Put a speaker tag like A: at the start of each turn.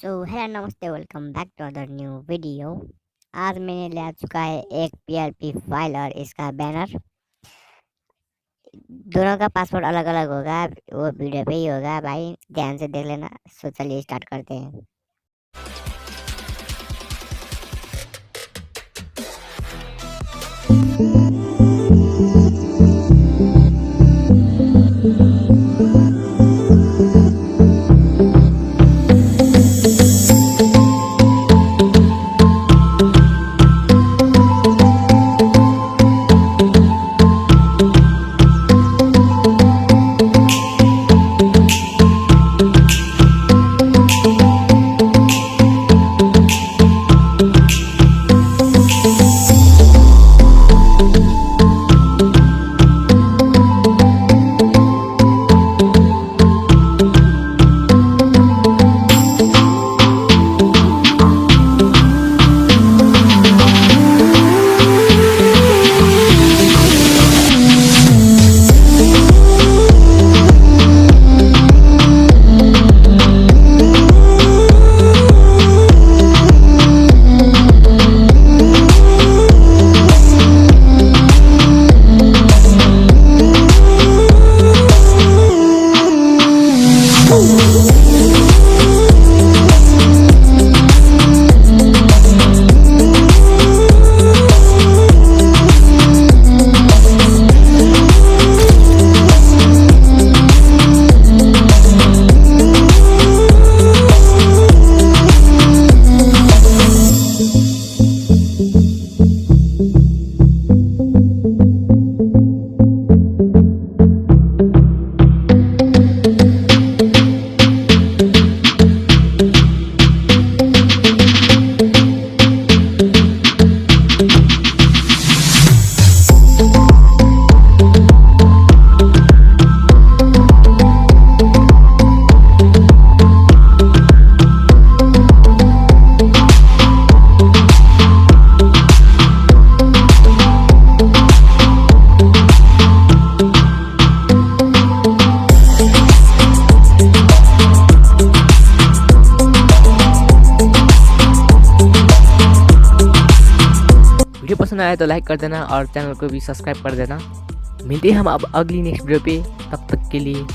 A: सो hello नमस्ते, welcome back to other new video. आज मैंने ले आ चुका है एक पीएलपी फाइल और इसका बैनर। दोनों का पासवर्ड अलग अलग होगा, वो वीडियो पे ही होगा भाई, ध्यान से देख लेना। सो चलिए स्टार्ट करते हैं।
B: वीडियो पसंद आया तो लाइक कर देना और चैनल को भी सब्सक्राइब कर देना। मिलते हैं हम अब अगली नेक्स्ट वीडियो पे, तब तक के लिए